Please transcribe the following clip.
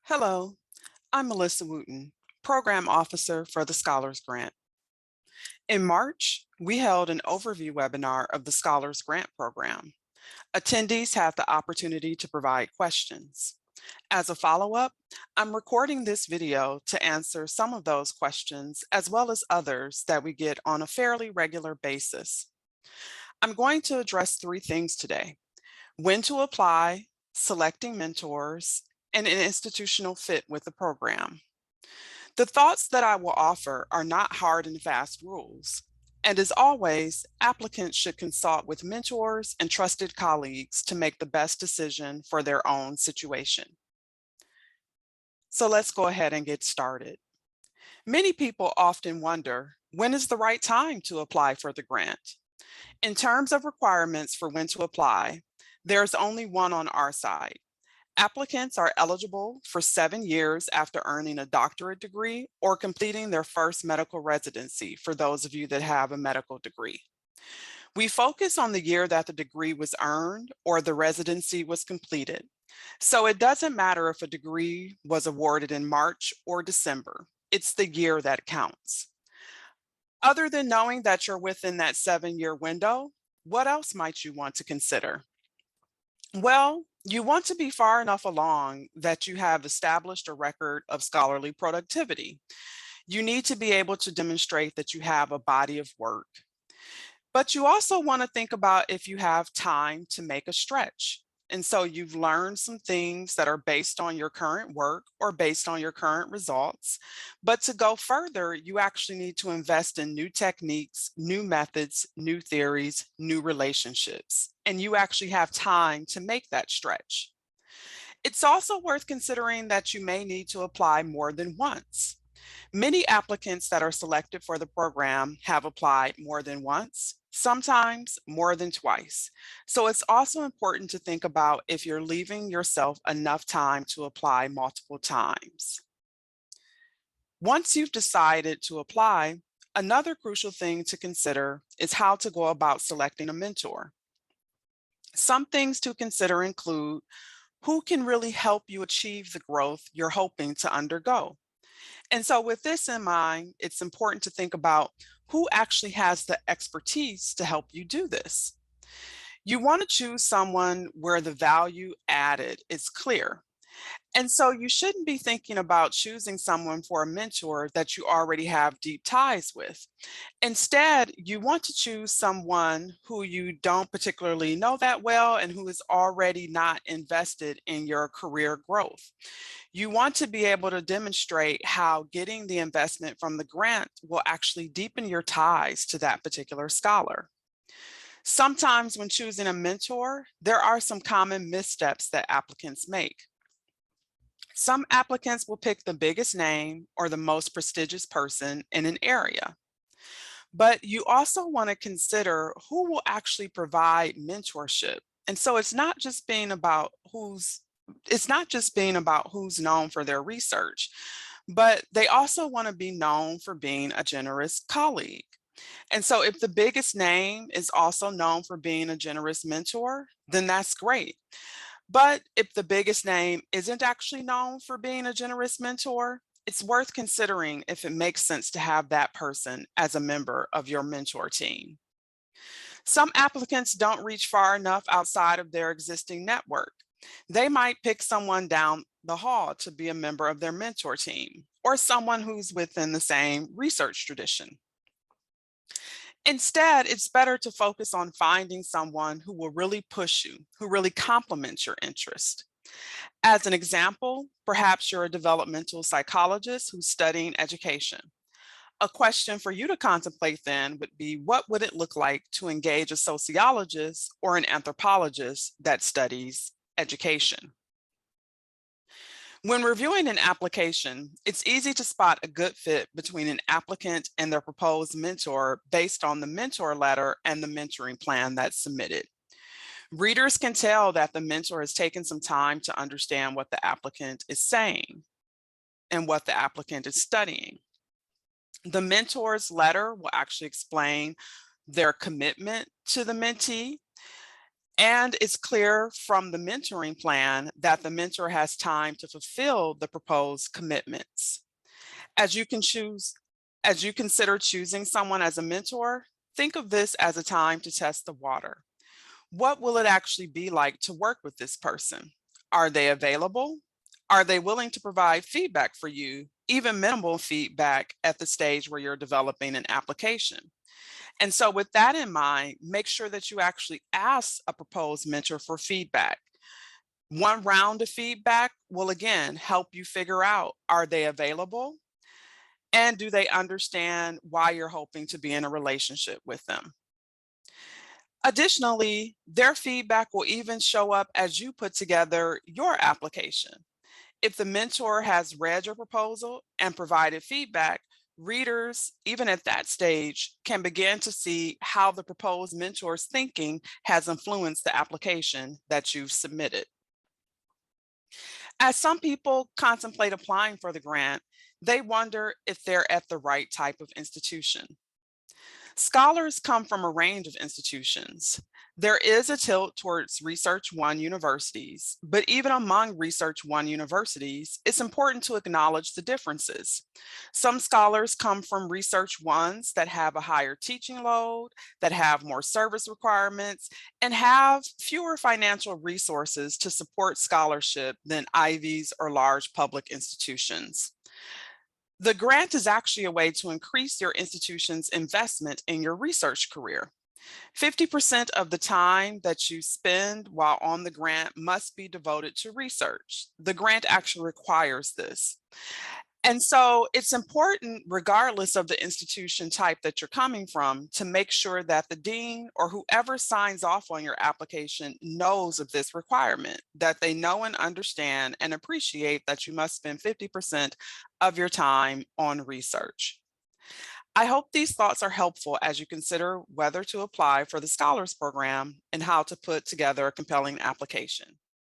Hello, I'm Melissa Wooten, Program Officer for the Scholars Grant. In March, we held an overview webinar of the Scholars Grant Program. Attendees had the opportunity to provide questions. As a follow-up, I'm recording this video to answer some of those questions as well as others that we get on a fairly regular basis. I'm going to address three things today: when to apply, selecting mentors, and an institutional fit with the program. The thoughts that I will offer are not hard and fast rules. And as always, applicants should consult with mentors and trusted colleagues to make the best decision for their own situation. So let's go ahead and get started. Many people often wonder, when is the right time to apply for the grant? In terms of requirements for when to apply, there's only one on our side. Applicants are eligible for 7 years after earning a doctorate degree or completing their first medical residency, for those of you that have a medical degree. We focus on the year that the degree was earned or the residency was completed. So it doesn't matter if a degree was awarded in March or December, it's the year that counts. Other than knowing that you're within that 7-year window, what else might you want to consider? Well, you want to be far enough along that you have established a record of scholarly productivity. You need to be able to demonstrate that you have a body of work. But you also want to think about if you have time to make a stretch. And so you've learned some things that are based on your current work or based on your current results. But to go further, you actually need to invest in new techniques, new methods, new theories, new relationships. And you actually have time to make that stretch. It's also worth considering that you may need to apply more than once. Many applicants that are selected for the program have applied more than once, sometimes more than twice. So it's also important to think about if you're leaving yourself enough time to apply multiple times. Once you've decided to apply, another crucial thing to consider is how to go about selecting a mentor. Some things to consider include who can really help you achieve the growth you're hoping to undergo. And so with this in mind, it's important to think about who actually has the expertise to help you do this. You want to choose someone where the value added is clear. And so you shouldn't be thinking about choosing someone for a mentor that you already have deep ties with. Instead, you want to choose someone who you don't particularly know that well and who is already not invested in your career growth. You want to be able to demonstrate how getting the investment from the grant will actually deepen your ties to that particular scholar. Sometimes when choosing a mentor, there are some common missteps that applicants make. Some applicants will pick the biggest name or the most prestigious person in an area. But you also want to consider who will actually provide mentorship. And so it's not just being about who's known for their research, but they also want to be known for being a generous colleague. And so if the biggest name is also known for being a generous mentor, then that's great. But if the biggest name isn't actually known for being a generous mentor, it's worth considering if it makes sense to have that person as a member of your mentor team. Some applicants don't reach far enough outside of their existing network. They might pick someone down the hall to be a member of their mentor team, or someone who's within the same research tradition. Instead, it's better to focus on finding someone who will really push you, who really complements your interest. As an example, perhaps you're a developmental psychologist who's studying education. A question for you to contemplate then would be, what would it look like to engage a sociologist or an anthropologist that studies education? When reviewing an application, it's easy to spot a good fit between an applicant and their proposed mentor based on the mentor letter and the mentoring plan that's submitted. Readers can tell that the mentor has taken some time to understand what the applicant is saying and what the applicant is studying. The mentor's letter will actually explain their commitment to the mentee, And it's clear from the mentoring plan that the mentor has time to fulfill the proposed commitments. As you can choose, as you consider choosing someone as a mentor, think of this as a time to test the water. What will it actually be like to work with this person? Are they available? Are they willing to provide feedback for you, even minimal feedback at the stage where you're developing an application? And so, with that in mind, make sure that you actually ask a proposed mentor for feedback. One round of feedback will again help you figure out, are they available? And do they understand why you're hoping to be in a relationship with them? Additionally, their feedback will even show up as you put together your application. If the mentor has read your proposal and provided feedback, readers, even at that stage, can begin to see how the proposed mentor's thinking has influenced the application that you've submitted. As some people contemplate applying for the grant, they wonder if they're at the right type of institution. Scholars come from a range of institutions. There is a tilt towards Research One universities, but even among Research One universities, it's important to acknowledge the differences. Some scholars come from Research Ones that have a higher teaching load, that have more service requirements, and have fewer financial resources to support scholarship than Ivies or large public institutions. The grant is actually a way to increase your institution's investment in your research career. 50% of the time that you spend while on the grant must be devoted to research. The grant actually requires this. And so it's important, regardless of the institution type that you're coming from, to make sure that the dean or whoever signs off on your application knows of this requirement, that they know and understand and appreciate that you must spend 50% of your time on research. I hope these thoughts are helpful as you consider whether to apply for the Scholars Program and how to put together a compelling application.